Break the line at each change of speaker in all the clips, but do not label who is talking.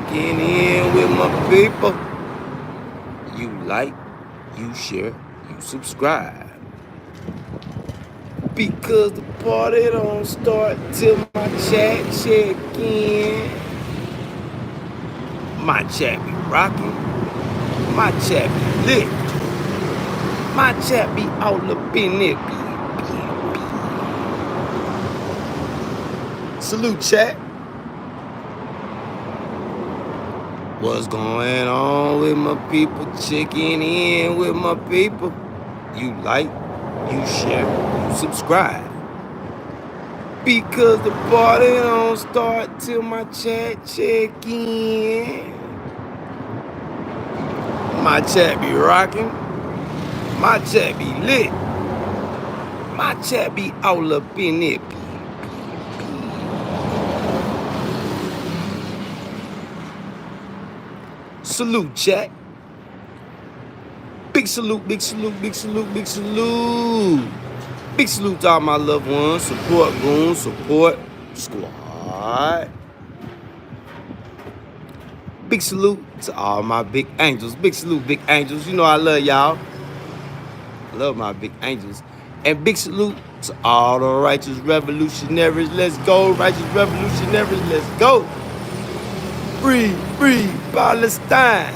checking in with my people. You like, you share, you subscribe. Because the party don't start till my chat check in. My chat be rocking. My chat be lit. My chat be all up in it. Salute, chat. What's going on with my people? Checking in with my people. You like, you share, you subscribe. Because the party don't start till my chat check in. My chat be rocking. My chat be lit. My chat be all up in it. Salute, chat. Big salute, big salute, big salute, big salute. Big salute to all my loved ones. Support goons, support squad. Big salute to all my big angels. Big salute, big angels. You know I love y'all. Love my big angels. And big salute to all the righteous revolutionaries. Let's go, righteous revolutionaries. Let's go. Free, free Palestine.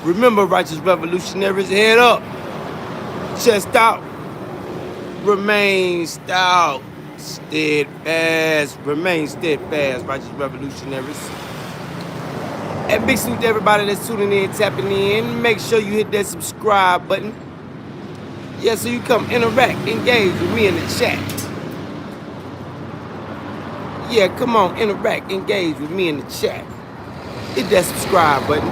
Remember, righteous revolutionaries, head up, chest out, remain stout, steadfast, remain steadfast, righteous revolutionaries. And big salute to everybody that's tuning in, tapping in. Make sure you hit that subscribe button. Yeah, so you come interact, engage with me in the chat. Yeah, come on, interact, engage with me in the chat. Hit that subscribe button.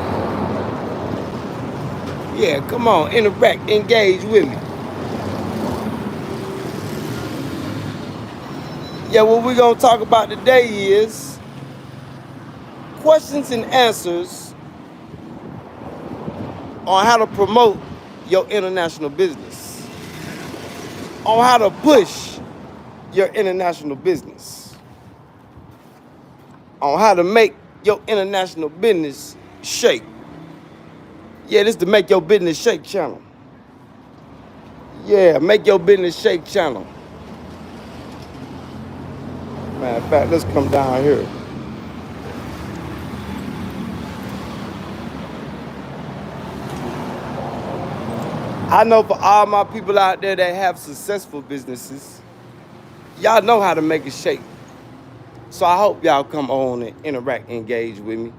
Yeah, come on, interact, engage with me. Yeah, what we're going to talk about today is questions and answers on how to promote your international business, on how to push your international business, on how to make your international business shake. Yeah, this is the Make Your Business Shake channel. Yeah, Make Your Business Shake channel. Matter of fact, let's come down here. I know for all my people out there that have successful businesses, y'all know how to make it shake. So I hope y'all come on and interact, engage with me.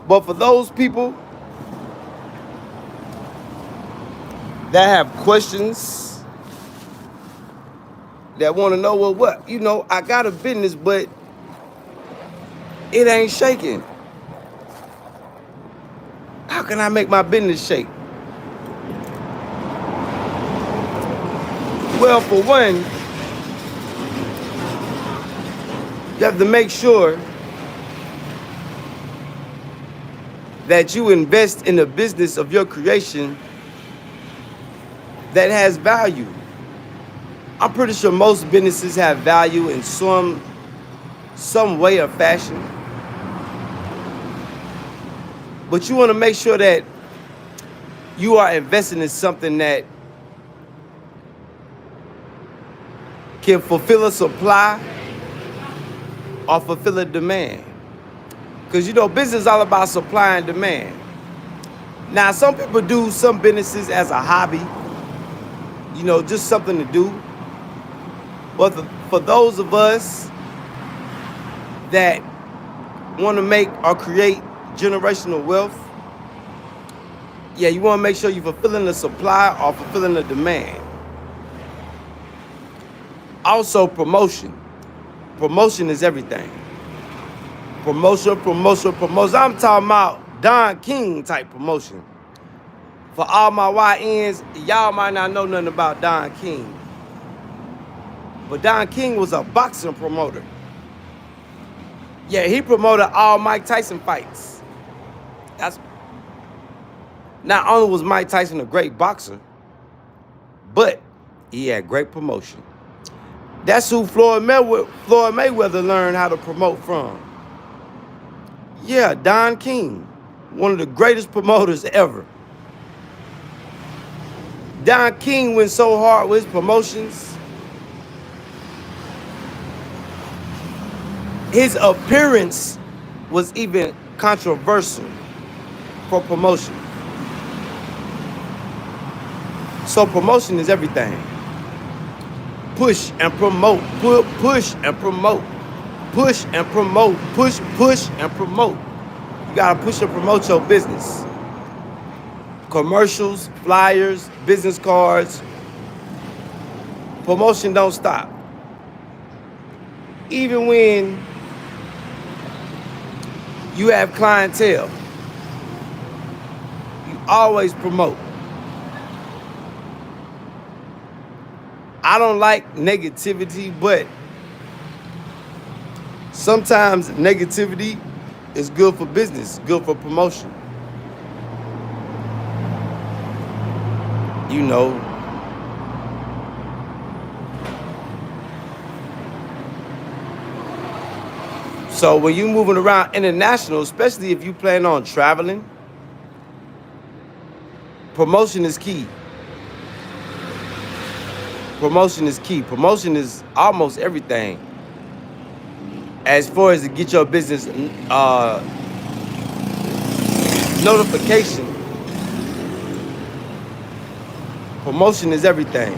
But for those people that have questions, that want to know, well, what? You know, I got a business, but it ain't shaking. How can I make my business shake? Well, for one, you have to make sure that you invest in a business of your creation that has value. I'm pretty sure most businesses have value in some way or fashion. But you want to make sure that you are investing in something that can fulfill a supply or fulfill a demand. Because, you know, business is all about supply and demand. Now, some people do some businesses as a hobby, you know, just something to do. But for those of us that want to make or create generational wealth, yeah, you want to make sure you're fulfilling the supply or fulfilling the demand. Also, promotion. Promotion is everything. Promotion, promotion, promotion. I'm talking about Don King type promotion. For all my YNs, y'all might not know nothing about Don King. But Don King was a boxing promoter. Yeah, he promoted all Mike Tyson fights. Not only was Mike Tyson a great boxer, but he had great promotion. That's who Floyd Mayweather learned how to promote from. Yeah, Don King, one of the greatest promoters ever. Don King went so hard with his promotions. His appearance was even controversial for promotion. So promotion is everything. Push and promote, push and promote, push and promote, push and promote. You gotta push and promote your business. Commercials, flyers, business cards. Promotion don't stop. Even when you have clientele, you always promote. I don't like negativity, but sometimes negativity is good for business, good for promotion. You know, so when you're moving around international, especially if you plan on traveling, promotion is key. Promotion is key. Promotion is almost everything. As far as to get your business notification, promotion is everything.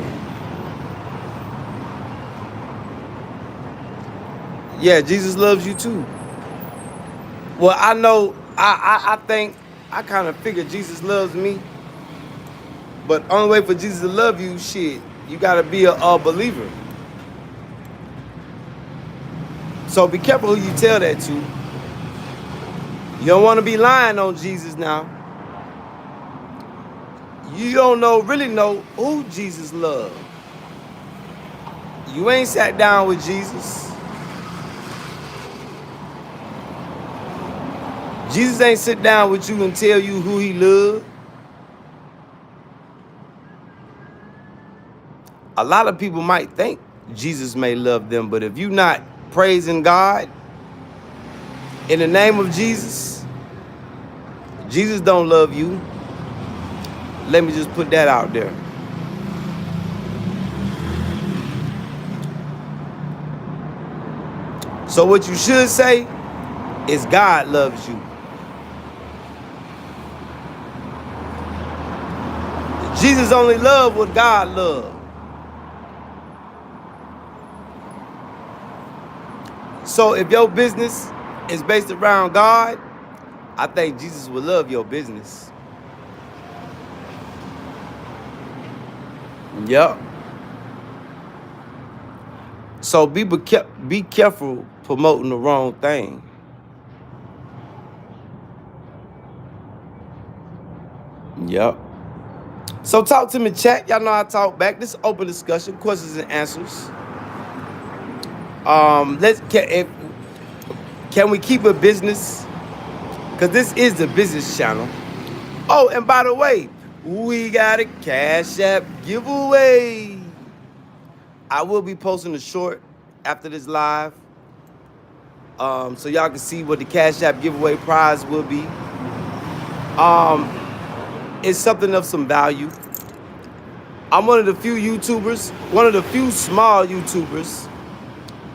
Yeah, Jesus loves you too. Well, I know, I think, I kind of figure Jesus loves me. But only way for Jesus to love you, shit, you gotta be a believer. So be careful who you tell that to. You don't want to be lying on Jesus now. You don't really know who Jesus loved. You ain't sat down with Jesus. Jesus ain't sit down with you and tell you who he loved. A lot of people might think Jesus may love them, but if you're not praising God in the name of Jesus, Jesus don't love you. Let me just put that out there. So what you should say is God loves you. Jesus only loved what God loved. So if your business is based around God, I think Jesus will love your business. Yep. So be careful promoting the wrong thing. Yep. So talk to me, chat. Y'all know I talk back. This is open discussion, questions and answers. Can we keep a business? Because this is the business channel. Oh, and by the way, we got a Cash App giveaway. I will be posting a short after this live, so y'all can see what the Cash App giveaway prize will be. It's something of some value. I'm one of the few YouTubers, one of the few small YouTubers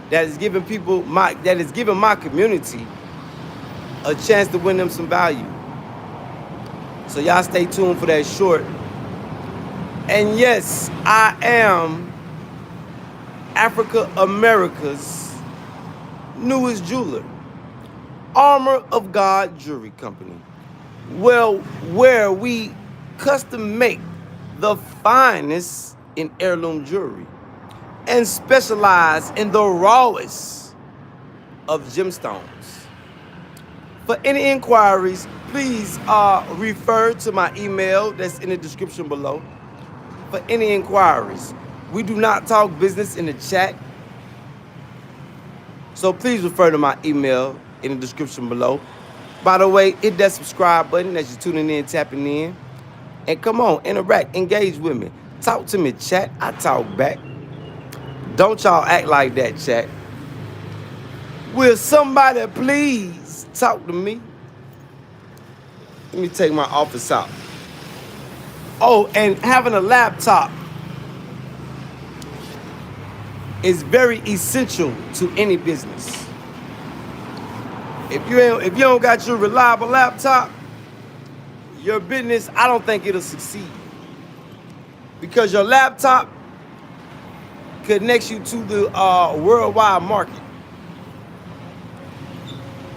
that is giving my community a chance to win them some value. So y'all stay tuned for that short. And yes, I am Africa-America's newest jeweler, Armor of God Jewelry Company. Well, where we custom make the finest in heirloom jewelry and specialize in the rawest of gemstones. For any inquiries, please refer to my email that's in the description below. For any inquiries, we do not talk business in the chat, so please refer to my email in the description below. By the way, hit that subscribe button as you're tuning in, tapping in. And come on, interact, engage with me. Talk to me, chat. I talk back. Don't y'all act like that, chat. Will somebody please talk to me? Let me take my office out. Oh, and having a laptop is very essential to any business. If you don't got your reliable laptop, your business, I don't think it'll succeed. Because your laptop connects you to the worldwide market.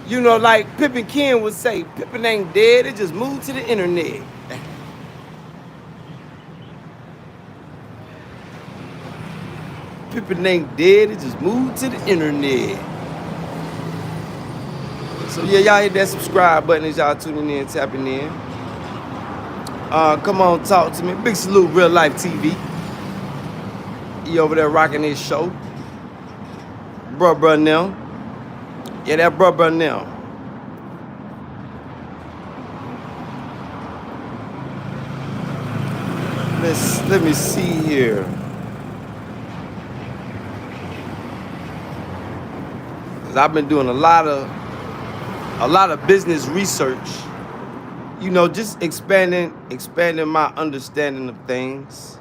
You know, like Pippin Ken would say, Pippin ain't dead, it just moved to the internet. Pippin ain't dead, it just moved to the internet. So yeah, y'all hit that subscribe button as y'all tuning in, tapping in. Come on, talk to me. Big salute, Real Life TV. He over there rocking his show. Bruh now. Yeah, that bruh now. Let me see here. Cause I've been doing a lot of business research. You know, just expanding my understanding of things.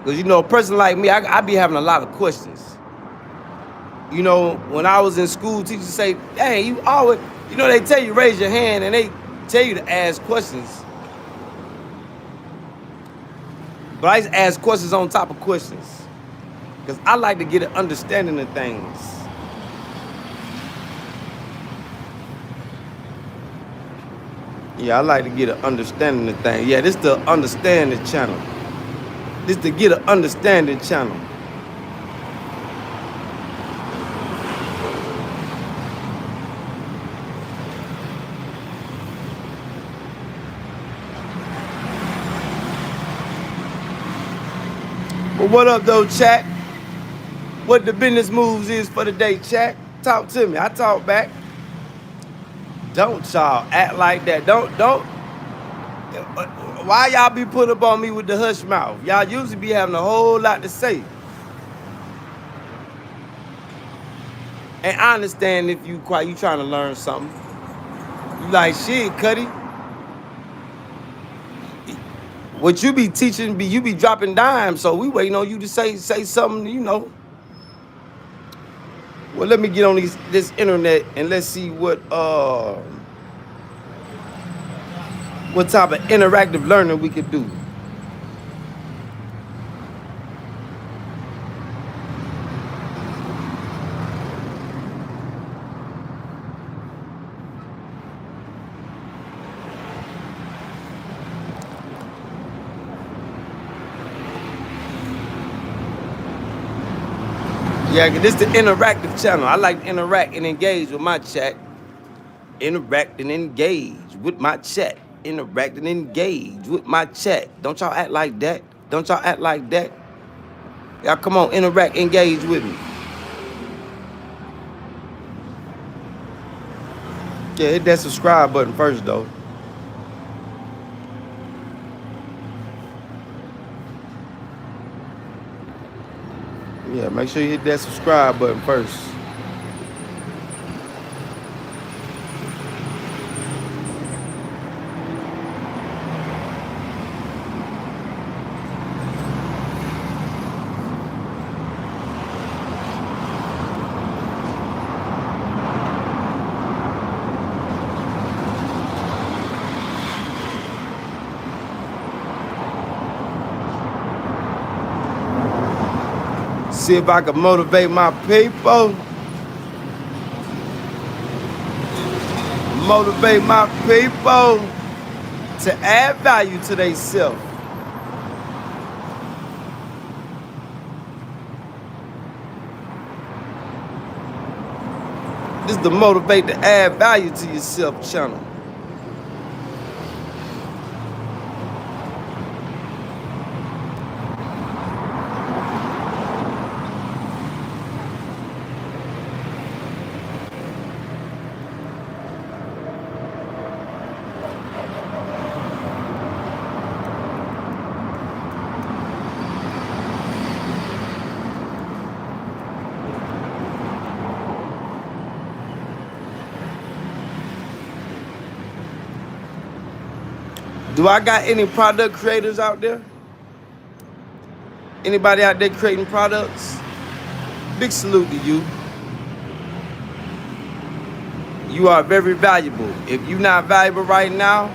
Cause you know, a person like me, I be having a lot of questions. You know, when I was in school, teachers say, "Hey, you always," you know, they tell you raise your hand and they tell you to ask questions. But I just ask questions on top of questions. Because I like to get an understanding of things. Yeah, I like to get an understanding of things. Yeah, this is the understanding channel. This is the get an understanding channel. But what up, though, chat? What the business moves is for the day, chat? Talk to me. I talk back. Don't y'all act like that. Don't. Why y'all be putting up on me with the hush mouth? Y'all usually be having a whole lot to say. And I understand if you trying to learn something. You like, shit, Kutty. What you be teaching, you be dropping dimes, so we waiting on you to say something, you know. Well, let me get on this internet and let's see what type of interactive learning we could do. Yeah, this is the interactive channel. I like to interact and engage with my chat. Interact and engage with my chat. Interact and engage with my chat. Don't y'all act like that. Don't y'all act like that. Y'all come on, interact, engage with me. Yeah, hit that subscribe button first, though. Yeah, make sure you hit that subscribe button first. See if I can motivate my people. Motivate my people to add value to themselves. This is the motivate to add value to yourself channel. Do I got any product creators out there? Anybody out there creating products? Big salute to you. You are very valuable. If you're not valuable right now,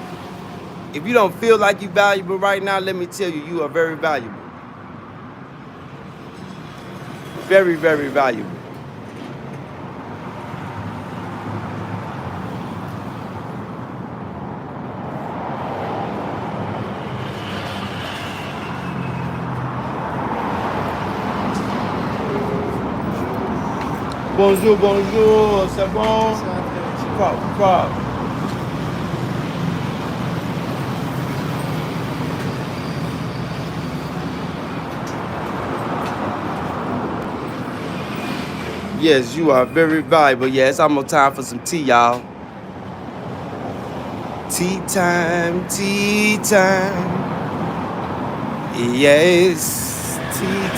if you don't feel like you're valuable right now, let me tell you, you are very valuable. Very, very valuable. Bonjour, bonjour, c'est bon? Crop. Yes, you are very valuable. Yeah, it's almost time for some tea, y'all. Tea time, tea time. Yes, tea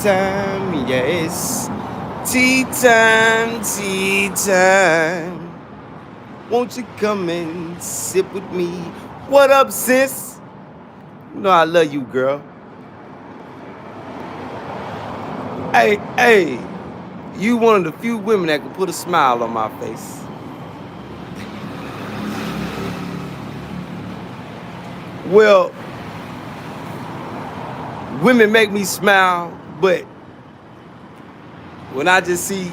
time, yes. Tea time. Won't you come and sip with me? What up, sis? You know I love you, girl. Hey, you one of the few women that can put a smile on my face. Well, women make me smile, but when I just see,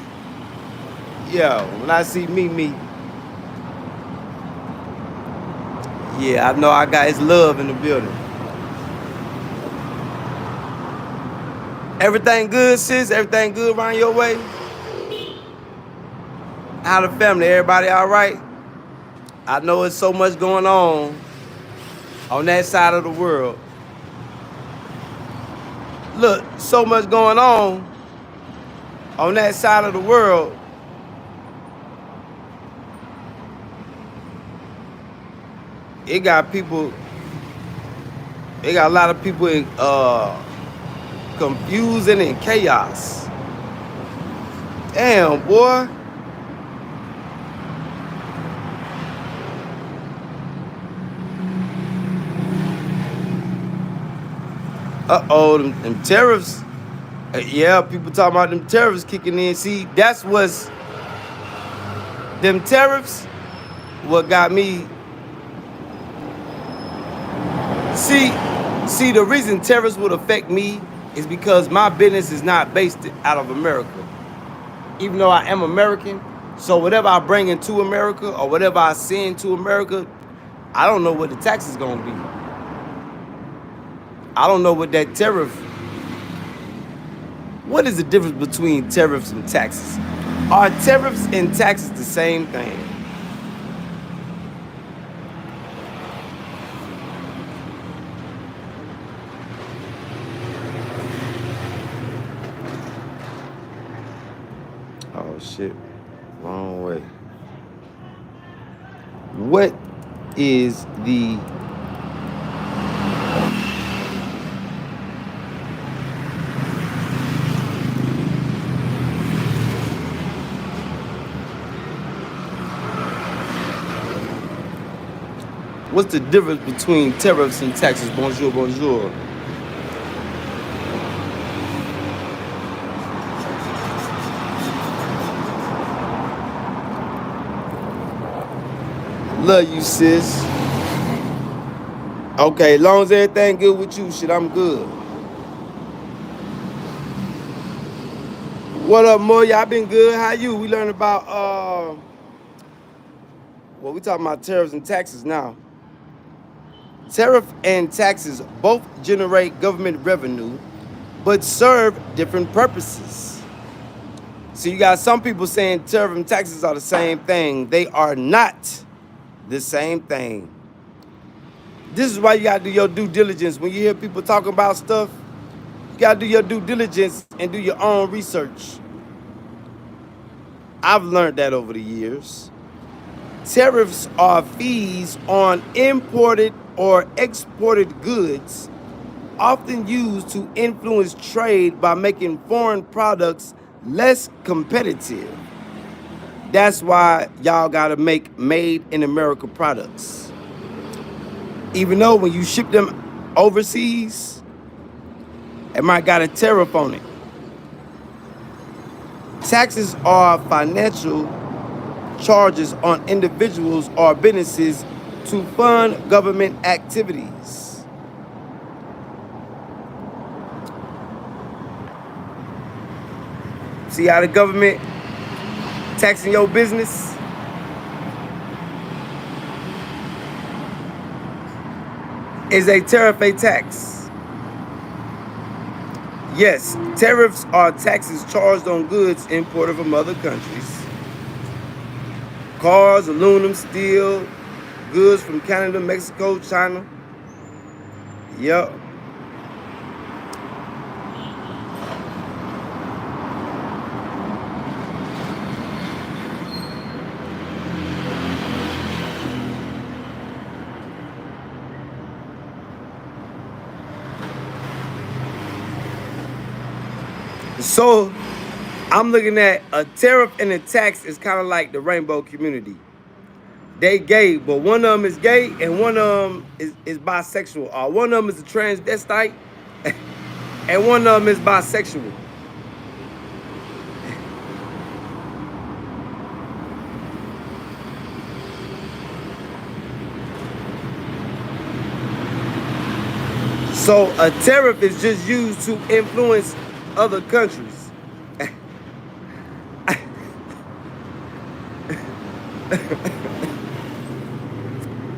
when I see me, yeah, I know I got his love in the building. Everything good, sis? Everything good around your way? How the family? Everybody all right? I know it's so much going on that side of the world. Look, so much going on that side of the world. It got a lot of people in confusing and chaos. Damn, boy. Them tariffs. Yeah, people talking about them tariffs kicking in. See, that's what's them tariffs. What got me? See, the reason tariffs would affect me is because my business is not based out of America. Even though I am American, so whatever I bring into America or whatever I send to America, I don't know what the tax is gonna be. I don't know what that tariff. What is the difference between tariffs and taxes? Are tariffs and taxes the same thing? Oh shit, wrong way. What is the What's the difference between tariffs and taxes? Bonjour, bonjour. Love you, sis. Okay, as long as everything good with you, shit, I'm good. What up, Moya? I been good. How you? We learned about we talking about tariffs and taxes now. Tariff and taxes both generate government revenue, but serve different purposes. So you got some people saying tariff and taxes are the same thing. They are not the same thing. This is why you gotta do your due diligence. When you hear people talking about stuff, you gotta do your due diligence and do your own research. I've learned that over the years. Tariffs are fees on imported or exported goods, often used to influence trade by making foreign products less competitive. That's why y'all gotta make made in America products. Even though when you ship them overseas, it might got a tariff on it. Taxes are financial charges on individuals or businesses to fund government activities. See how the government taxing your business? Is a tariff a tax? Yes, tariffs are taxes charged on goods imported from other countries. Cars, aluminum, steel, goods from Canada, Mexico, China. Yep. So I'm looking at a tariff and a tax is kind of like the rainbow community. They gay, but one of them is gay and one of them is bisexual. Or one of them is a transvestite and one of them is bisexual. So a tariff is just used to influence other countries.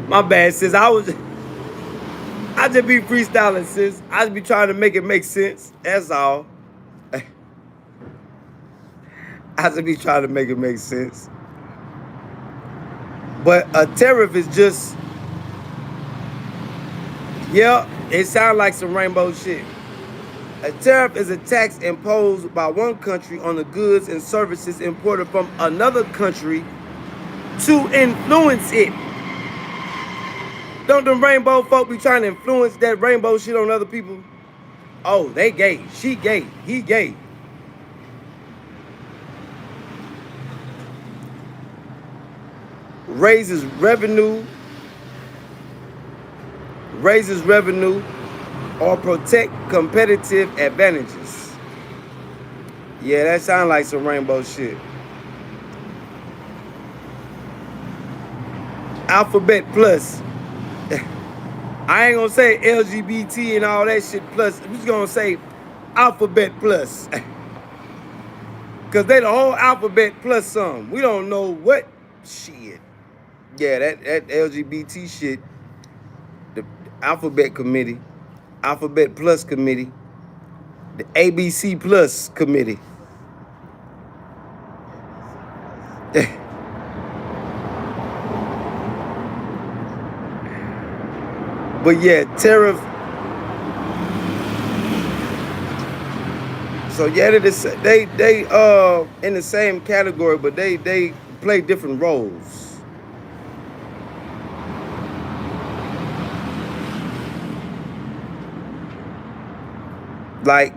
My bad, sis. I just be freestyling, sis. I just be trying to make it make sense. That's all. I just be trying to make it make sense. But a tariff is just, yeah, it sounds like some rainbow shit. A tariff is a tax imposed by one country on the goods and services imported from another country to influence it. Don't them rainbow folk be trying to influence that rainbow shit on other people? Oh, they gay. She gay. He gay. Raises revenue or protect competitive advantages. Yeah, that sounds like some rainbow shit. Alphabet plus. I ain't gonna say LGBT and all that shit plus. I'm just gonna say alphabet plus. Cause they the whole alphabet plus some. We don't know what shit. Yeah, that LGBT shit. The alphabet committee. Alphabet plus committee. The ABC plus committee. But yeah, tariff. So yeah, they in the same category, but they play different roles. Like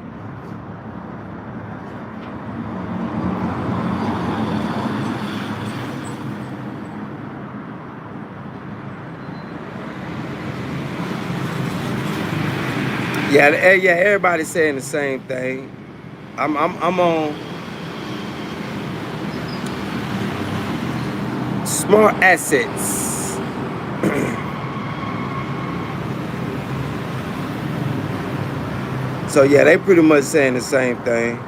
yeah, everybody's saying the same thing. I'm on smart assets. So yeah, they pretty much saying the same thing.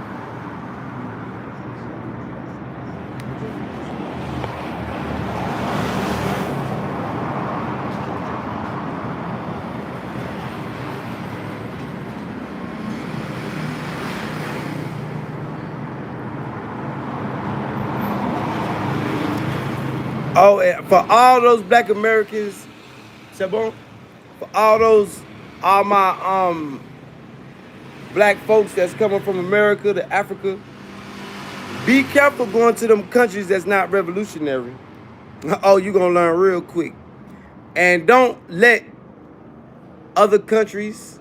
Oh, for all those black Americans, c'est bon? For all my black folks that's coming from America to Africa, be careful going to them countries that's not revolutionary. Oh, you're gonna learn real quick. And don't let other countries,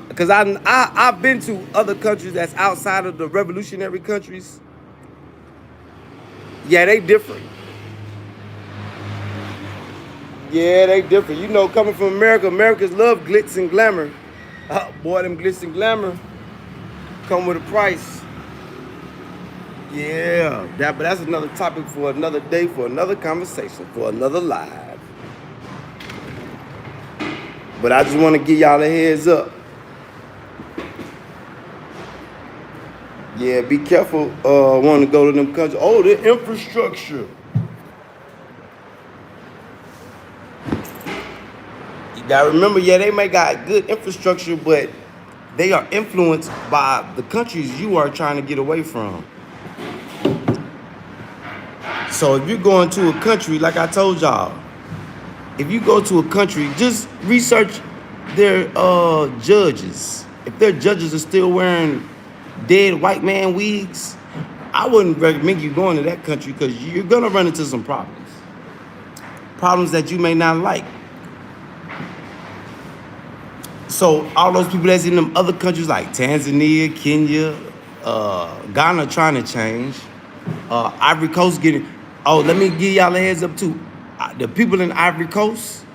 because I've been to other countries that's outside of the revolutionary countries. Yeah, they different. Yeah, they different. You know, coming from America, Americans love glitz and glamour. Boy, them glitz and glamour come with a price. Yeah, but that's another topic for another day, for another conversation, for another live. But I just want to give y'all a heads up. Yeah, be careful wanting to go to them countries. Oh, the infrastructure. You gotta remember, yeah, they may got good infrastructure, but they are influenced by the countries you are trying to get away from. So if you're going to a country, like I told y'all, if you go to a country, just research their judges. If their judges are still wearing dead white man wigs, I wouldn't recommend you going to that country, because you're gonna run into some problems that you may not like. So all those people that's in them other countries like Tanzania, Kenya, Ghana trying to change, Ivory Coast getting. Oh, let me give y'all a heads up too. The people in Ivory Coast,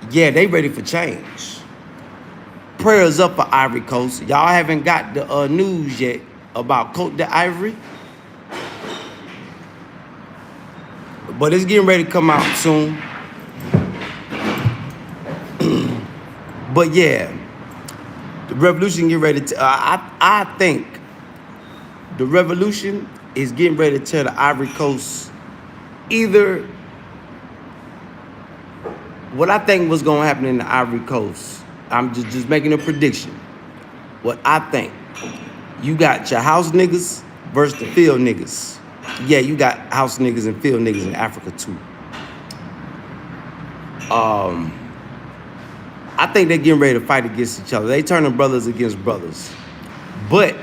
yeah, they ready for change. Prayers up for Ivory Coast. Y'all haven't got the news yet about Côte d'Ivoire, but it's getting ready to come out soon. But yeah, the revolution getting ready to. I think the revolution is getting ready to tear the Ivory Coast. Either what I think was gonna happen in the Ivory Coast. I'm just making a prediction. What I think, you got your house niggas versus the field niggas. Yeah, you got house niggas and field niggas in Africa too. I think they're getting ready to fight against each other. They turning brothers against brothers. But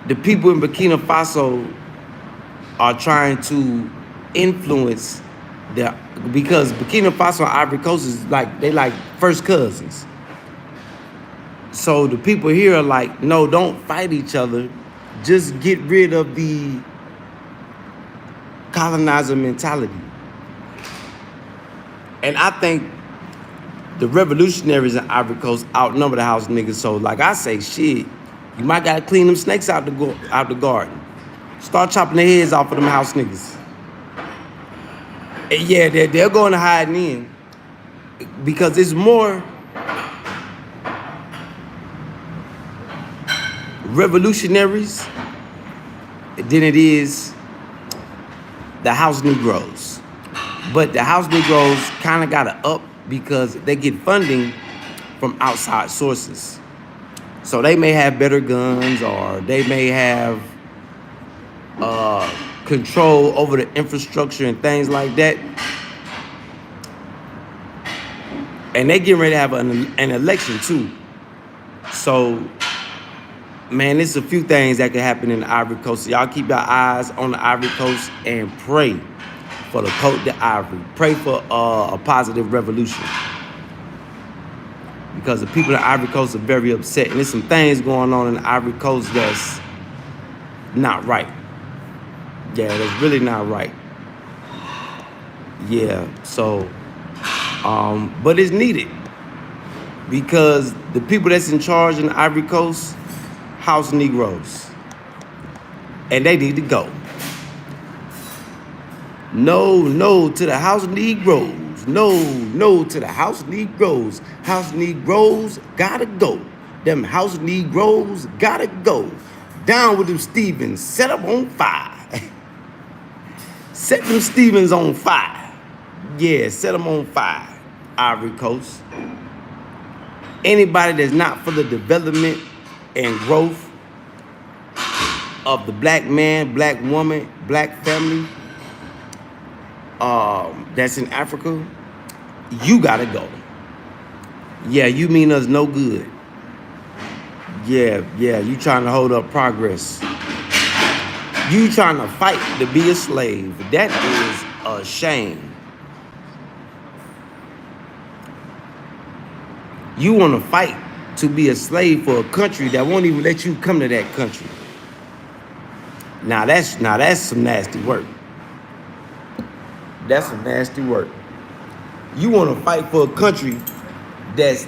the people in Burkina Faso are trying to influence because Burkina Faso and Ivory Coast is they like first cousins. So the people here are like, no, don't fight each other. Just get rid of the colonizer mentality. And I think the revolutionaries in Ivory Coast outnumber the house niggas. So like I say, shit, you might gotta clean them snakes out the garden. Start chopping their heads off of them house niggas. And yeah, they're going to hide in, because it's more revolutionaries than it is the house Negroes. But the house Negroes kind of got to up because they get funding from outside sources. So they may have better guns, or they may have control over the infrastructure and things like that. And they getting ready to have an election too. So, man, there's a few things that could happen in the Ivory Coast. So y'all keep your eyes on the Ivory Coast and pray for the Côte d'Ivoire. Pray for a positive revolution. Because the people in the Ivory Coast are very upset. And there's some things going on in the Ivory Coast that's not right. Yeah, that's really not right. Yeah, so, but it's needed. Because the people that's in charge in the Ivory Coast, house Negroes. And they need to go. No to the house Negroes. No to the house Negroes. House Negroes gotta go. Them house Negroes gotta go. Down with them Stevens. Set up on fire. Set them Stevens on fire. Yeah, set them on fire. Ivory Coast. Anybody that's not for the development and growth of the black man, black woman, black family, that's in Africa, you gotta go. Yeah, you mean us no good. Yeah, you trying to hold up progress. You trying to fight to be a slave. That is a shame. You want to fight to be a slave for a country that won't even let you come to that country. Now that's some nasty work. That's some nasty work. You want to fight for a country that's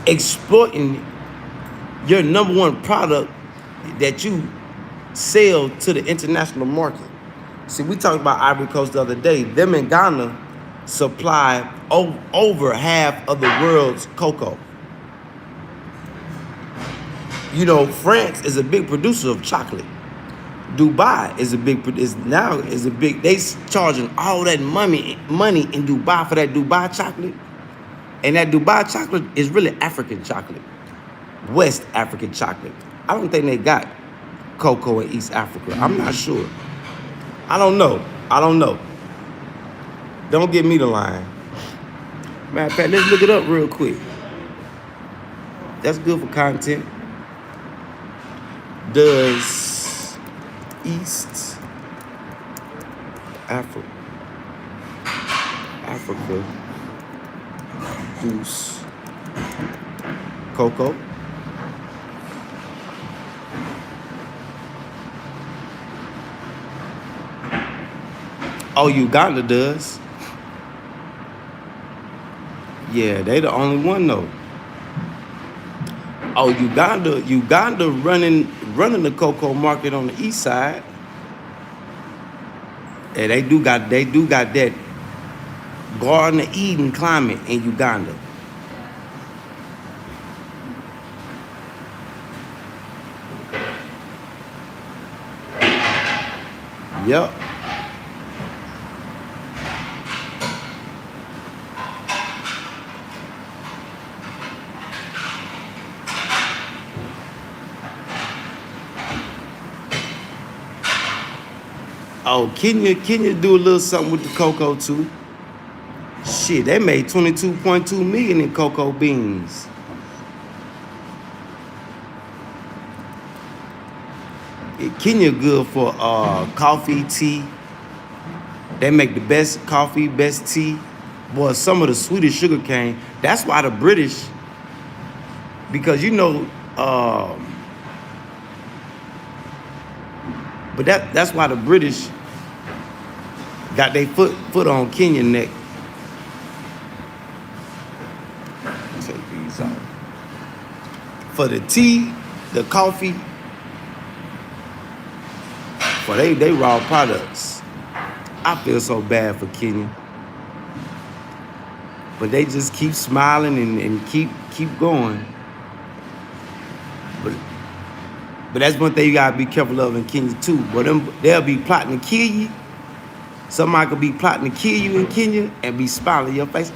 exploiting your number one product that you sell to the international market. See, we talked about Ivory Coast the other day. Them in Ghana supply over half of the world's cocoa. You know, France is a big producer of chocolate. Dubai is a big, they charging all that money in Dubai for that Dubai chocolate. And that Dubai chocolate is really African chocolate, West African chocolate. I don't think they got cocoa in East Africa. I'm not sure. I don't know. Don't give me the line. Matter of fact, let's look it up real quick. That's good for content. Does East Africa produce cocoa? Oh, Uganda does. Yeah, they the only one though. Oh, Uganda running the cocoa market on the east side. And they do got that Garden of Eden climate in Uganda. Yep. Oh, Kenya do a little something with the cocoa too. Shit, they made 22.2 million in cocoa beans. Kenya good for coffee, tea. They make the best coffee, best tea. Boy, some of the sweetest sugar cane. That's why the British, because you know, but that's why the British got their foot on Kenyan neck. Take these out. For the tea, the coffee, for they raw products. I feel so bad for Kenya. But they just keep smiling and keep going. But that's one thing you gotta be careful of in Kenya too. But they'll be plotting to kill you. Somebody could be plotting to kill you in Kenya and be smiling in your face.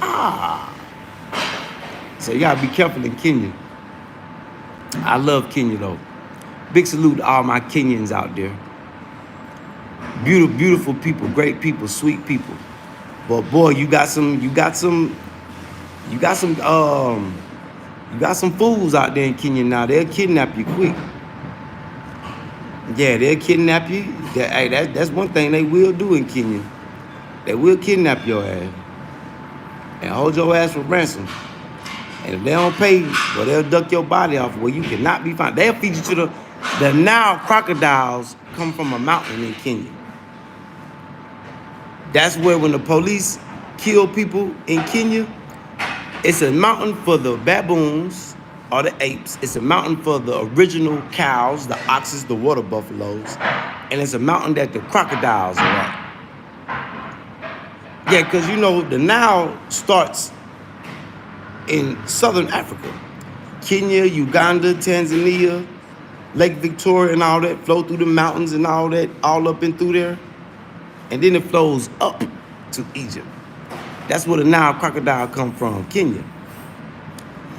So you gotta be careful in Kenya. I love Kenya though. Big salute to all my Kenyans out there. Beautiful people, great people, sweet people. But boy, you got some fools out there in Kenya now. They'll kidnap you quick. Yeah, they'll kidnap you. That's one thing they will do in Kenya. They will kidnap your ass and hold your ass for ransom. And if they don't pay, well, they'll duck your body off where you cannot be found. They'll feed you to the Nile crocodiles come from a mountain in Kenya. That's where when the police kill people in Kenya, it's a mountain for the baboons or the apes. It's a mountain for the original cows, the oxes, the water buffaloes. And it's a mountain that the crocodiles are at. Yeah, because you know, the Nile starts in southern Africa. Kenya, Uganda, Tanzania, Lake Victoria and all that flow through the mountains and all that, all up and through there. And then it flows up to Egypt. That's where the Nile crocodile come from, Kenya.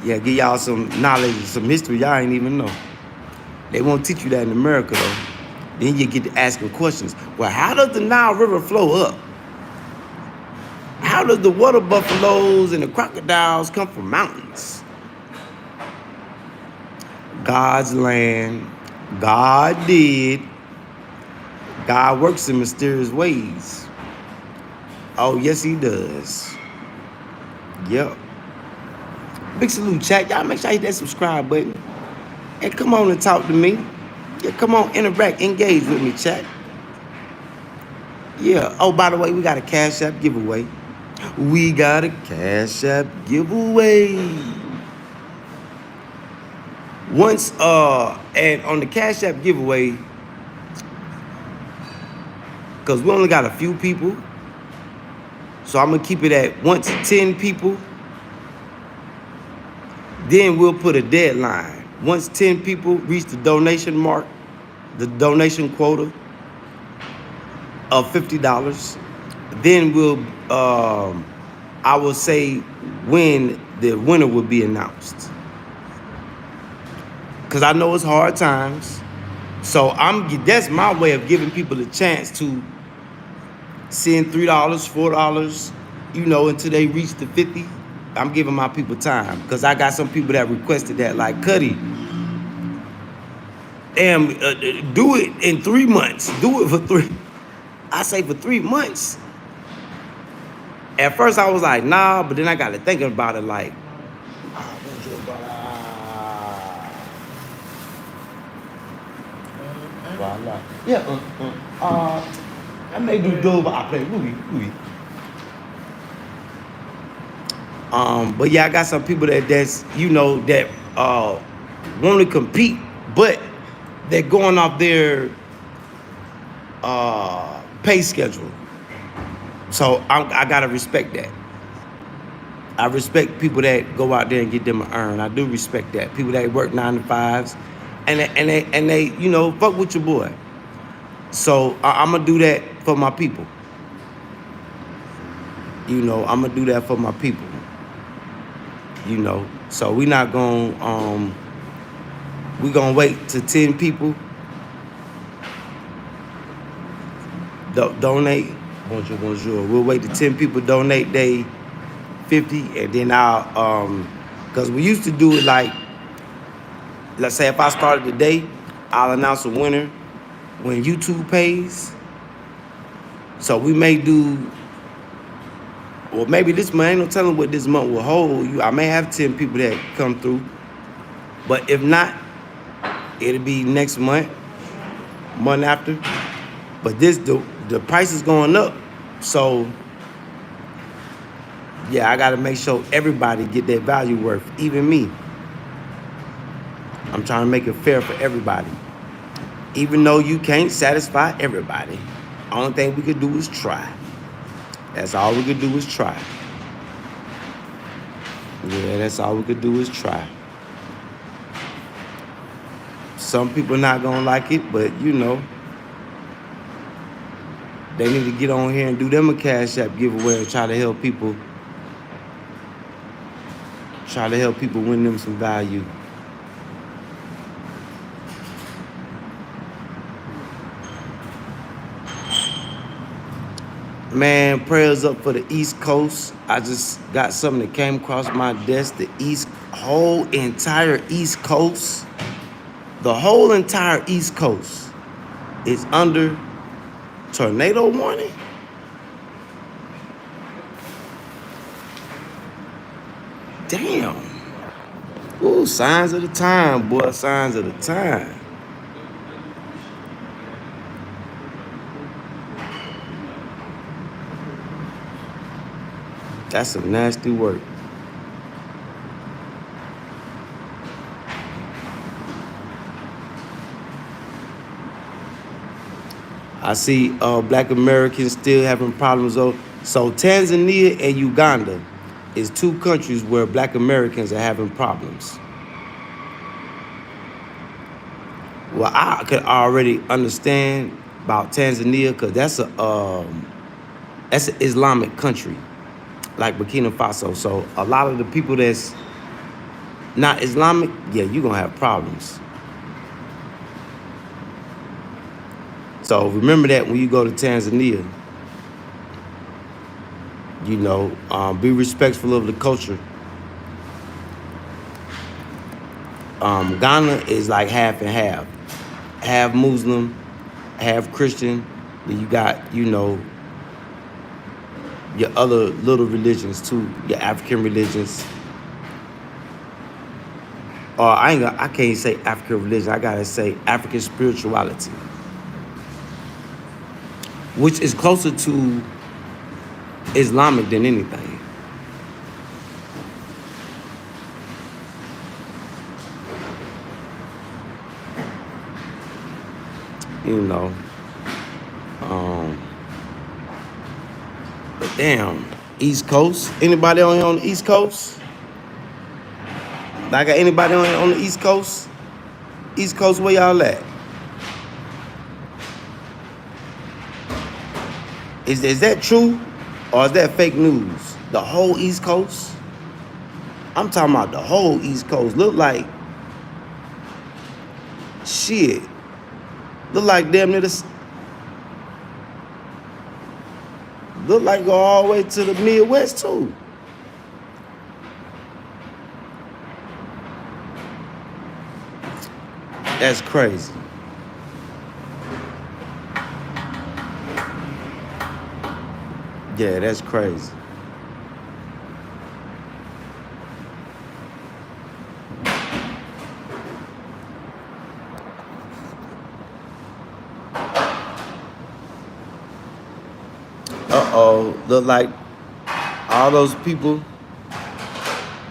Yeah, give y'all some knowledge, some history y'all ain't even know. They won't teach you that in America though. Then you get to asking questions. Well, how does the Nile River flow up? How does the water buffaloes and the crocodiles come from mountains? God's land. God did. God works in mysterious ways. Oh, yes, he does. Yep. Big salute, chat. Y'all make sure you hit that subscribe button. And come on and talk to me. Yeah, come on, interact, engage with me, chat. Yeah. Oh, by the way, we got a Cash App giveaway. We got a Cash App giveaway. Once, and on the Cash App giveaway, because we only got a few people, so I'm going to keep it at once 10 people. Then we'll put a deadline. Once 10 people reach the donation mark, the donation quota of $50, then we'll, I will say when the winner will be announced. Because I know it's hard times. So that's my way of giving people a chance to send $3, $4, until they reach the 50. I'm giving my people time because I got some people that requested that, like Kutty. Damn, do it in 3 months. Do it for 3. I say for 3 months. At first I was like, nah, but then I got to thinking about it like, yeah, I may do but I play Louis. But yeah, I got some people that's that want to compete, but they're going off their pay schedule. So I gotta respect that. I respect people that go out there and get them an earn. I do respect that. People that work 9 to 5s, and they fuck with your boy. So I'm gonna do that for my people. I'm gonna do that for my people. So we not gonna we gonna wait to 10 people donate. Bonjour. We'll wait to 10 people donate they 50, and then I'll because we used to do it like, let's say if I started today, I'll announce a winner when YouTube pays. So we may do, or maybe this month, ain't no telling what this month will hold. I may have 10 people that come through, but if not, it'll be next month after. But the price is going up, so yeah, I gotta make sure everybody get their value worth, even me. I'm trying to make it fair for everybody. Even though you can't satisfy everybody, only thing we could do is try. That's all we could do is try. Yeah, that's all we could do is try. Some people not gonna like it, but they need to get on here and do them a Cash App giveaway and try to help people. Try to help people win them some value. Man, prayers up for the East Coast. I just got something that came across my desk. The whole entire East Coast, the whole entire East Coast is under tornado warning. Damn. Ooh, signs of the time, boy. Signs of the time. That's some nasty work. I see Black Americans still having problems. So Tanzania and Uganda is 2 countries where Black Americans are having problems. Well, I could already understand about Tanzania because that's an Islamic country, like Burkina Faso. So a lot of the people that's not Islamic, yeah, you're gonna have problems. So remember that when you go to Tanzania, be respectful of the culture. Ghana is like half and half Muslim, half Christian. Then you got, your other little religions too, your African religions. or I can't say African religion. I gotta say African spirituality, which is closer to Islamic than anything. You know, but damn, East Coast. Anybody on the East Coast? I got anybody on the East Coast? East Coast, where y'all at? Is that true, or is that fake news? The whole East Coast? I'm talking about the whole East Coast. Look like shit. Look like damn near the. Look like go all the way to the Midwest too. That's crazy. Yeah, that's crazy. Uh-oh, look like all those people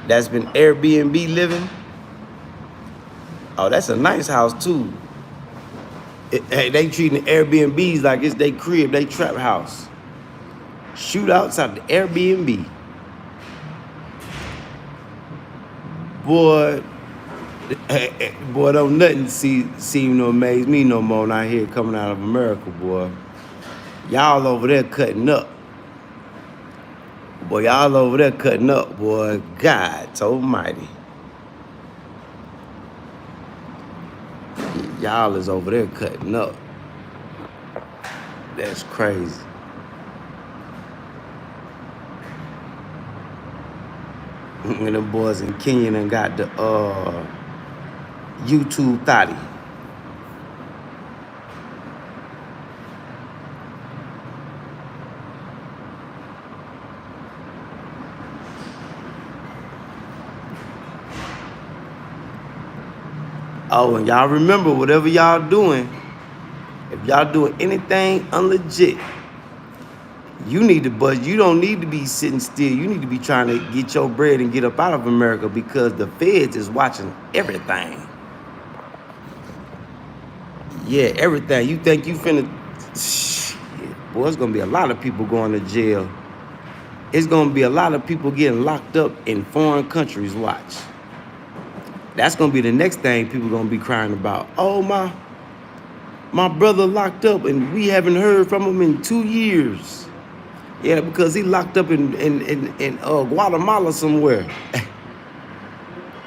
that's been Airbnb living. Oh, that's a nice house too. Hey, they treating the Airbnbs like it's their crib, they trap house. Shootouts out the Airbnb. Boy, boy, don't nothing seem to amaze me no more when I hear it coming out of America, boy. Y'all over there cutting up. Boy, y'all over there cutting up, boy. God almighty. Y'all is over there cutting up. That's crazy. And them boys in Kenya done got the YouTube thotty. Oh, and y'all remember, whatever y'all doing, if y'all doing anything unlegit, you need to buzz. You don't need to be sitting still. You need to be trying to get your bread and get up out of America, because the feds is watching everything. Yeah, everything. You think you finna... Shit, boy, it's gonna be a lot of people going to jail. It's gonna be a lot of people getting locked up in foreign countries. Watch. That's gonna be the next thing people gonna be crying about. Oh, my brother locked up and we haven't heard from him in 2 years. Yeah, because he locked up in Guatemala somewhere.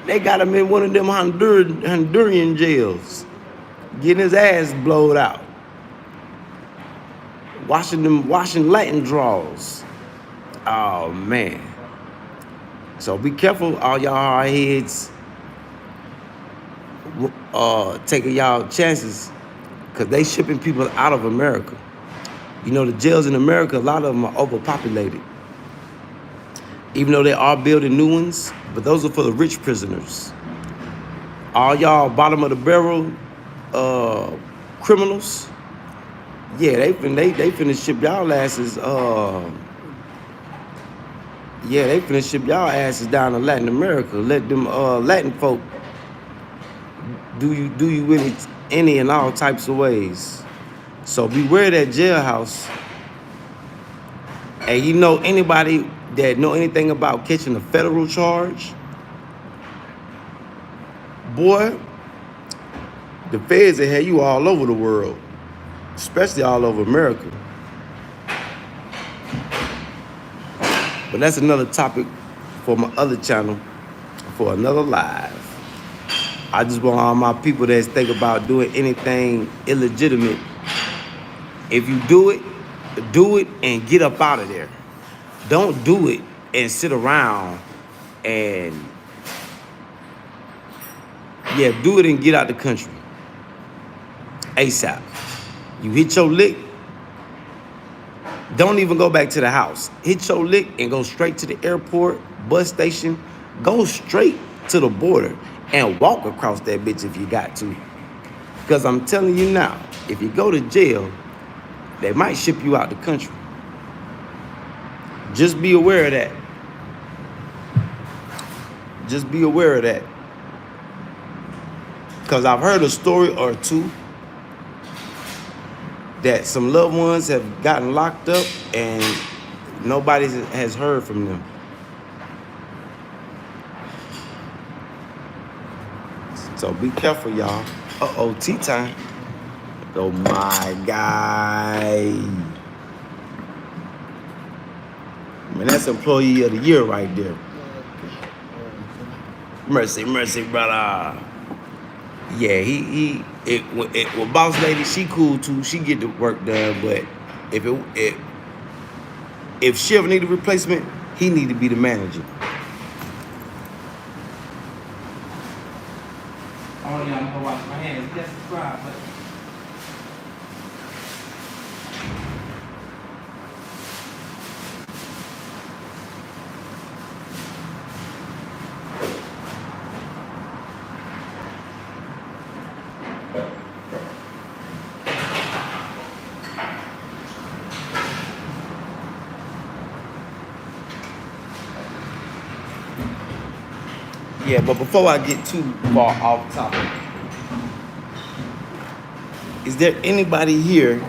They got him in one of them Honduran jails, getting his ass blowed out, washing Latin draws. Oh man. So be careful, all y'all hard heads, taking y'all chances, because they shipping people out of America. You know, the jails in America, a lot of them are overpopulated. Even though they are building new ones, but those are for the rich prisoners. All y'all bottom of the barrel criminals, yeah, they finna ship y'all asses. Yeah, they finna ship y'all asses down to Latin America. Let them Latin folk do you any and all types of ways. So beware that jailhouse. And you know, anybody that know anything about catching a federal charge, boy, the feds will have you all over the world, especially all over America. But that's another topic for my other channel, for another live. I just want all my people that think about doing anything illegitimate. If you do it and get up out of there. Don't do it and sit around and, yeah, do it and get out the country ASAP. You hit your lick, don't even go back to the house. Hit your lick and go straight to the airport, bus station, go straight to the border and walk across that bitch if you got to. Because I'm telling you now, if you go to jail, they might ship you out the country. Just be aware of that. Just be aware of that. Because I've heard a story or two that some loved ones have gotten locked up and nobody has heard from them. So be careful, y'all. Uh-oh, tea time. Oh my guy. Man, that's employee of the year right there. Mercy, mercy, brother. Yeah, well, boss lady, she cool too. She get the work done, but if she ever need a replacement, he need to be the manager. Oh yeah, I'm gonna wash my hands. Yes, subscribe, but. Yeah, but before I get too far off topic, is there anybody here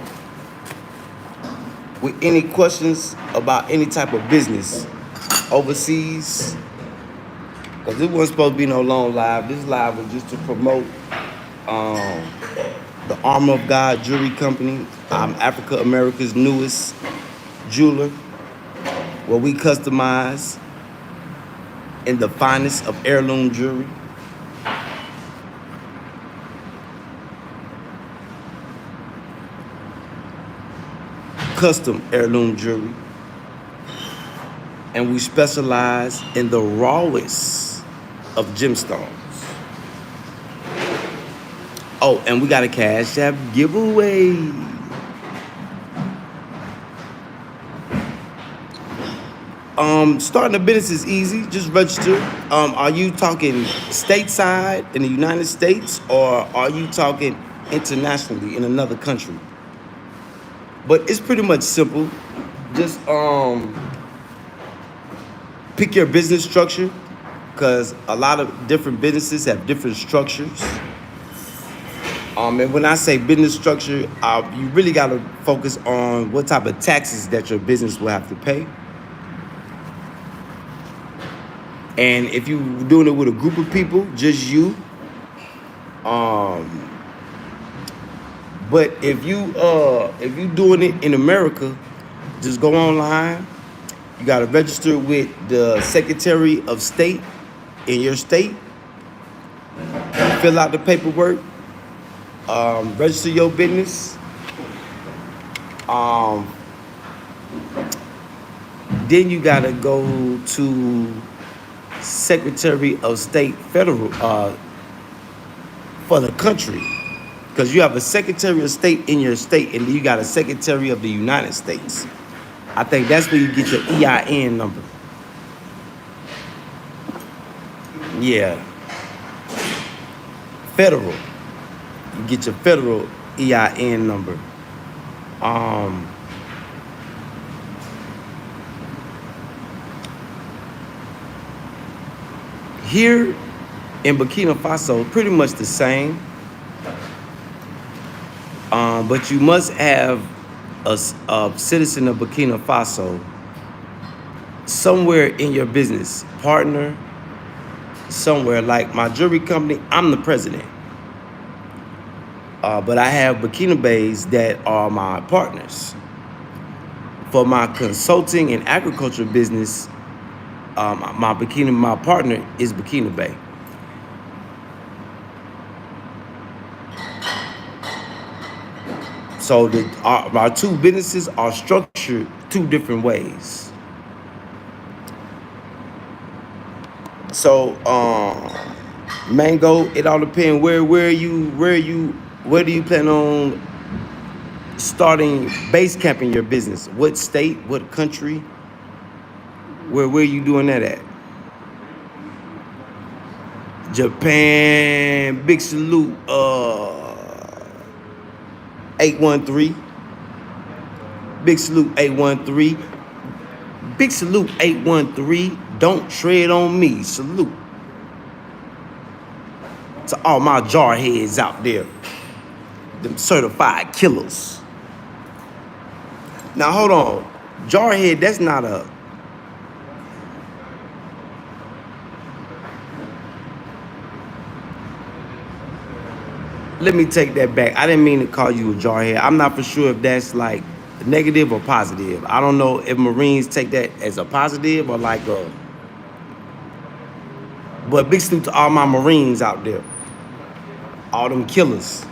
with any questions about any type of business overseas? Because this wasn't supposed to be no long live. This live was just to promote the Armor of God Jewelry Company. I'm Africa America's newest jeweler, where we customize in the finest of heirloom jewelry. Custom heirloom jewelry. And we specialize in the rawest of gemstones. Oh, and we got a Cash App giveaway. Starting a business is easy. Just register. Are you talking stateside in the United States, or are you talking internationally in another country? But it's pretty much simple. Just pick your business structure, because a lot of different businesses have different structures. And when I say business structure, you really got to focus on what type of taxes that your business will have to pay. And if you're doing it with a group of people, just you. But if you doing it in America, just go online. You got to register with the Secretary of State in your state. Fill out the paperwork. Register your business. Then you got to go to Secretary of State federal for the country, because you have a Secretary of State in your state, and then you got a Secretary of the United States. I think that's where you get your EIN number. Yeah. Federal. You get your federal EIN number. Here in Burkina Faso, pretty much the same. But you must have a citizen of Burkina Faso somewhere in your business partner, somewhere. Like my jewelry company, I'm the president. But I have Burkinabés that are my partners. For my consulting and agriculture business, my partner is Burkinabe. So our two businesses are structured two different ways. So Mango, it all depends where do you plan on starting base camping your business? What state, what country? Where are you doing that at? Japan, big salute, 813. Big salute, 813. Big salute, 813. Don't tread on me. Salute to all my jarheads out there. Them certified killers. Now, hold on. Jarhead, that's not a... Let me take that back. I didn't mean to call you a jarhead. I'm not for sure if that's like negative or positive. I don't know if Marines take that as a positive or like a... But big salute to all my Marines out there. All them killers.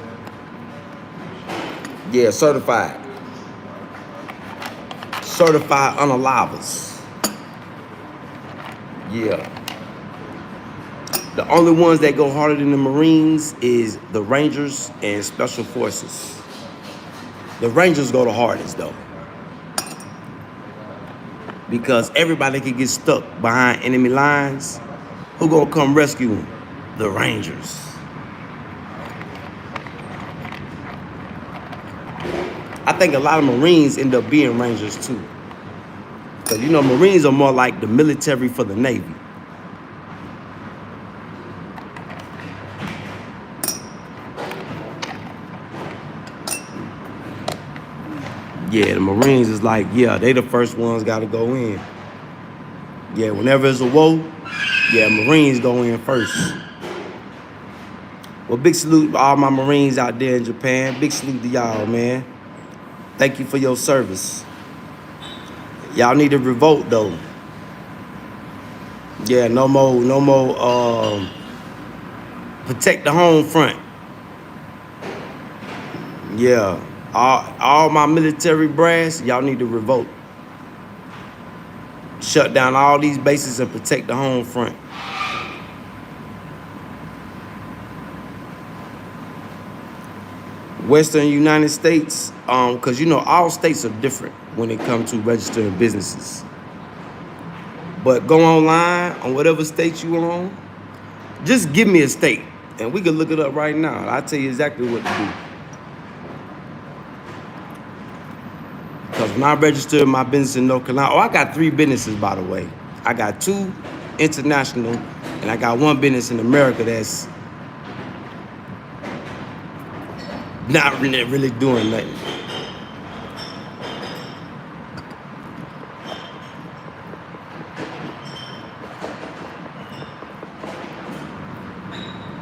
Yeah, certified. Certified unalivers. Yeah. The only ones that go harder than the Marines is the Rangers and Special Forces. The Rangers go the hardest though. Because everybody can get stuck behind enemy lines. Who gonna come rescue them? The Rangers. I think a lot of Marines end up being Rangers too. Because you know, Marines are more like the military for the Navy. Yeah, the Marines is like, yeah, they the first ones gotta go in. Yeah, whenever it's a war, yeah, Marines go in first. Well, big salute to all my Marines out there in Japan. Big salute to y'all, man. Thank you for your service. Y'all need to revolt though. Yeah, no more, protect the home front. Yeah. All my military brass, y'all need to revolt. Shut down all these bases and protect the home front. Western United States, because you know all states are different when it comes to registering businesses. But go online on whatever state you on. Just give me a state and we can look it up right now. I'll tell you exactly what to do. Because when I registered my business in North Carolina, I got 3 businesses, by the way. I got 2 international, and I got 1 business in America that's not really doing nothing.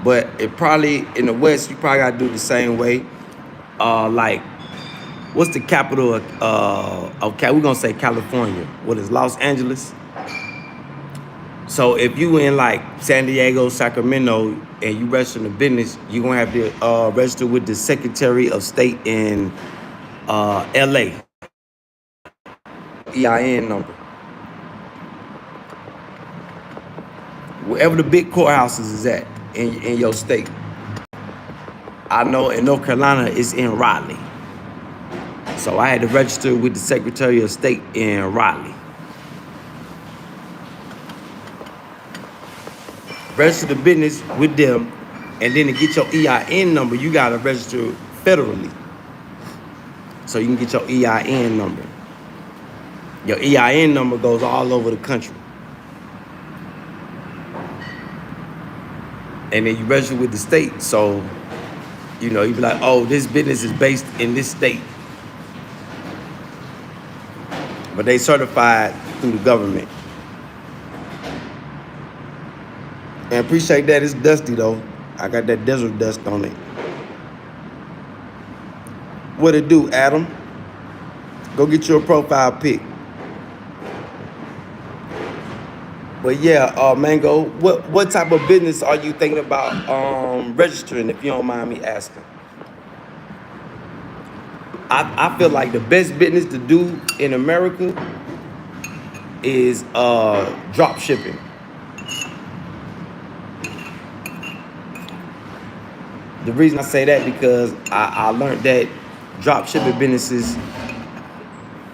But it probably, in the West, you probably got to do the same way. Like, what's the capital of okay, we're gonna say California. What is Los Angeles? So if you in like San Diego, Sacramento, and you register in a business, you're gonna have to register with the Secretary of State in LA. EIN number. Wherever the big courthouses is at in your state. I know in North Carolina it's in Raleigh. So I had to register with the Secretary of State in Raleigh. Register the business with them, and then to get your EIN number, you gotta register federally. So you can get your EIN number. Your EIN number goes all over the country. And then you register with the state, so you know, you be like, oh, this business is based in this state. But they certified through the government. And appreciate that. It's dusty though. I got that desert dust on it. What it do, Adam? Go get your profile pic. But yeah, Mango, what type of business are you thinking about registering, if you don't mind me asking? I feel like the best business to do in America is drop shipping. The reason I say that because I learned that drop shipping businesses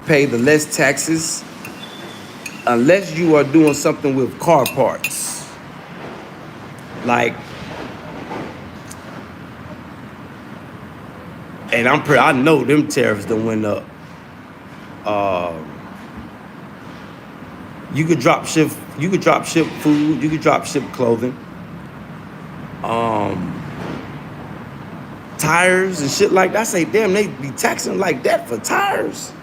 pay the less taxes unless you are doing something with car parts. Like, and I know them tariffs done went up. You could drop ship food, you could drop ship clothing. Tires and shit like that. I say, damn, they be taxing like that for tires.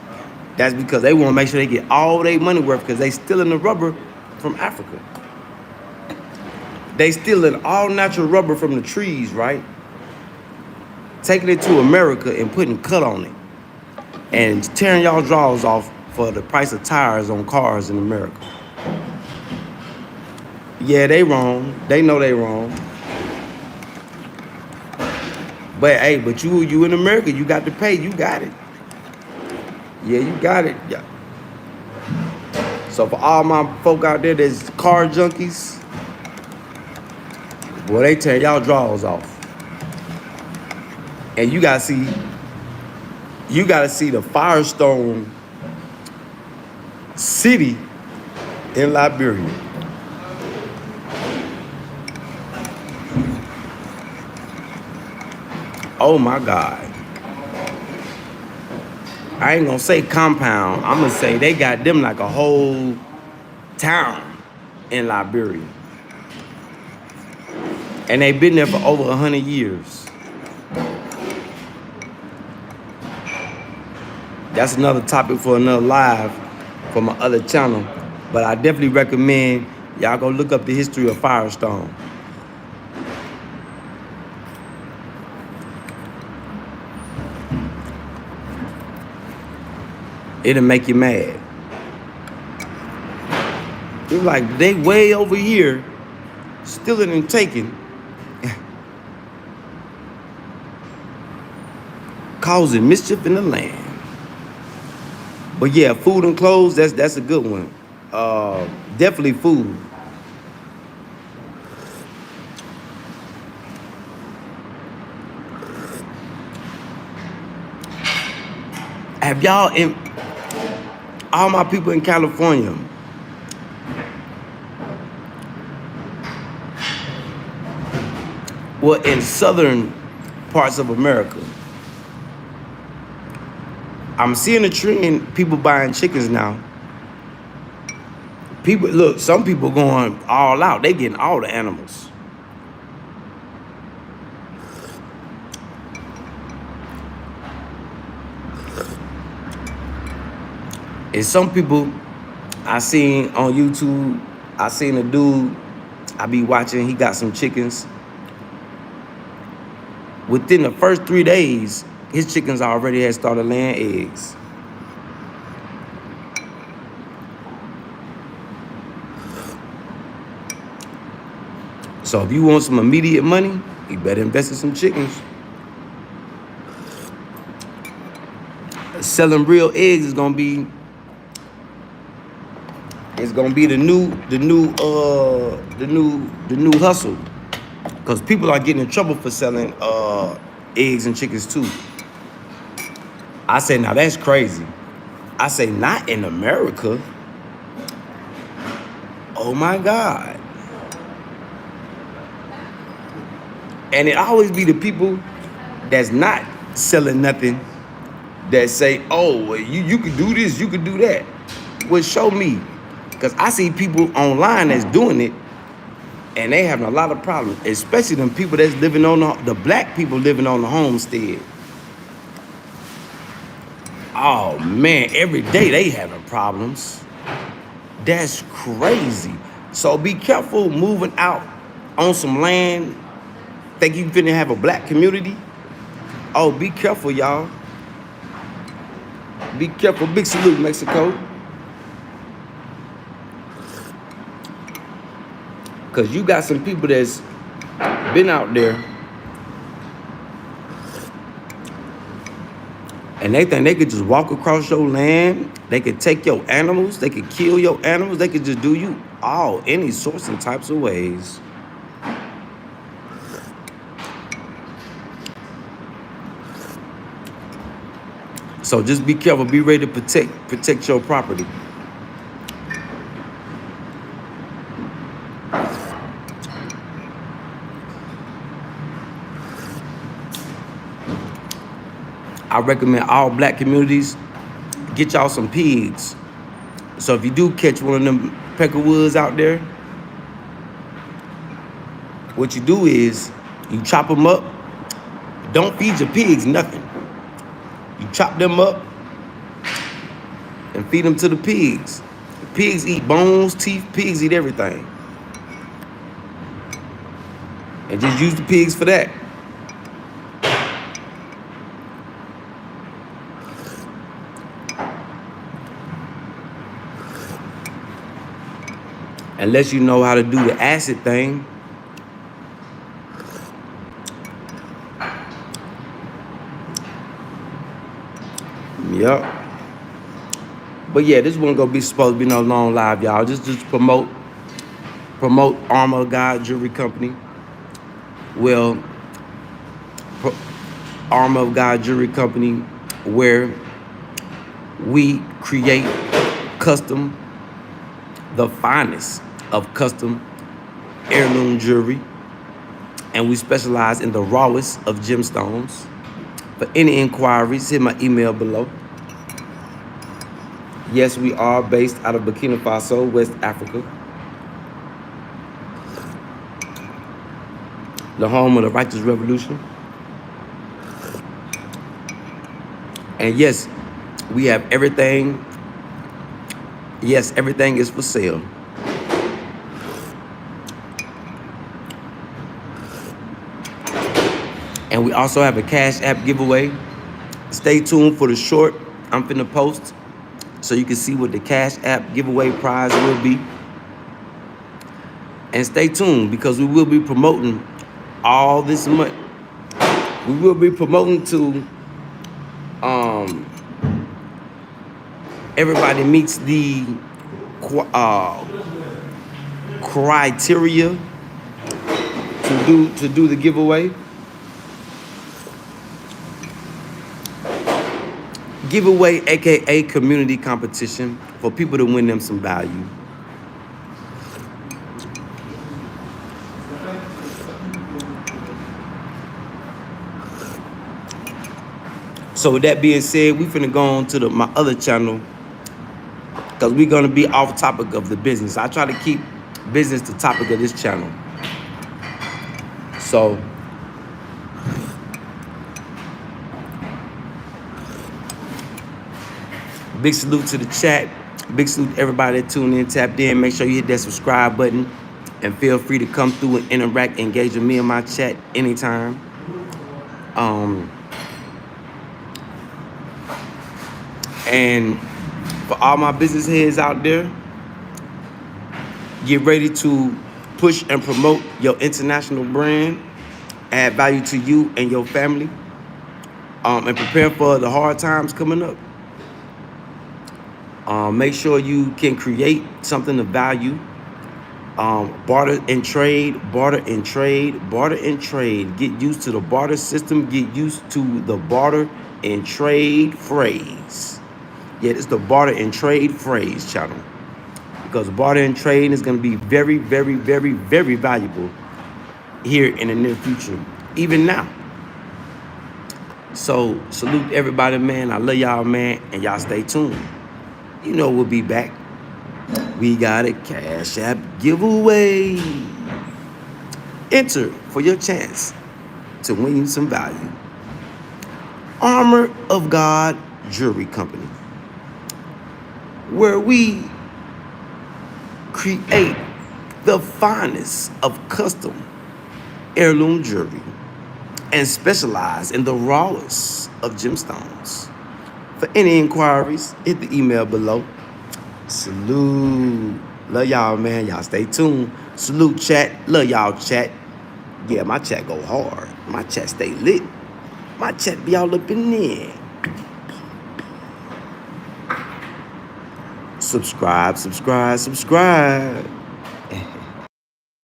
That's because they want to make sure they get all their money worth, because they stealing the rubber from Africa. They stealing all natural rubber from the trees, right? Taking it to America and putting cut on it. And tearing y'all drawers off for the price of tires on cars in America. Yeah, they wrong. They know they wrong. But hey, but you in America, you got to pay. You got it. Yeah, you got it. Yeah. So for all my folk out there that's car junkies, boy, they tear y'all drawers off. And you gotta see the Firestone city in Liberia. Oh my God. I ain't gonna say compound. I'm gonna say they got them like a whole town in Liberia. And they've been there for over 100 years. That's another topic for another live for my other channel. But I definitely recommend y'all go look up the history of Firestone. It'll make you mad. It's like they way over here, stealing and taking, causing mischief in the land. But yeah, food and clothes, that's a good one. Definitely food. Have y'all, all my people in California, well, in southern parts of America, I'm seeing a trend, people buying chickens now. People, look, some people going all out. They getting all the animals. And some people I seen on YouTube, I seen a dude I be watching, he got some chickens. Within the first 3 days, his chickens already had started laying eggs. So if you want some immediate money, you better invest in some chickens. Selling real eggs is gonna be the new hustle. Because people are getting in trouble for selling eggs and chickens too. I say, now that's crazy. I say, not in America. Oh my God. And it always be the people that's not selling nothing that say, oh, well, you could do this, you could do that. Well, show me. Because I see people online that's doing it, and they having a lot of problems, especially them people that's living on the black people living on the homestead. Oh man, every day they having problems. That's crazy. So be careful moving out on some land. Think you finna have a black community? Oh, be careful, y'all. Be careful. Big salute, Mexico. Because you got some people that's been out there and they think they could just walk across your land. They could take your animals. They could kill your animals. They could just do you all any sorts and types of ways. So just be careful. Be ready to protect your property. I recommend all black communities get y'all some pigs. So if you do catch one of them peckerwoods out there, what you do is you chop them up. Don't feed your pigs nothing. You chop them up and feed them to the pigs. Pigs eat bones, teeth, pigs eat everything. And just use the pigs for that. Unless you know how to do the acid thing. Yep. But yeah, this one gonna be supposed to be no long live, y'all. Just promote Armor of God Jewelry Company. Well, Armor of God Jewelry Company, where we create the finest of custom heirloom jewelry, and we specialize in the rawest of gemstones. For any inquiries, hit my email below. Yes, we are based out of Burkina Faso, West Africa, the home of the Righteous Revolution. And yes, we have everything. Yes, everything is for sale. And we also have a Cash App giveaway. Stay tuned for the short I'm finna post so you can see what the Cash App giveaway prize will be. And stay tuned because we will be promoting all this month. We will be promoting to everybody meets the criteria to do the giveaway. Giveaway, aka community competition, for people to win them some value. So with that being said, we finna go on to my other channel because we're gonna be off topic of the business. I try to keep business the topic of this channel. So big salute to the chat. Big salute to everybody that tuned in, tapped in. Make sure you hit that subscribe button and feel free to come through and interact, engage with me in my chat anytime. And for all my business heads out there, get ready to push and promote your international brand, add value to you and your family, and prepare for the hard times coming up. Make sure you can create something of value. Barter and trade, barter and trade, barter and trade. Get used to the barter system. Get used to the barter and trade phrase. Yeah, it's the barter and trade phrase channel. Because barter and trade is going to be very, very, very, very valuable here in the near future, even now. So salute everybody, man. I love y'all, man, and y'all stay tuned. You know we'll be back. We got a Cash App giveaway. Enter for your chance to win you some value. Armor of God Jewelry Company, where we create the finest of custom heirloom jewelry and specialize in the rawest of gemstones. For any inquiries, hit the email below. Salute. Love y'all, man. Y'all stay tuned. Salute, chat. Love y'all, chat. Yeah, my chat go hard. My chat stay lit. My chat be all up in there. Subscribe, subscribe, subscribe.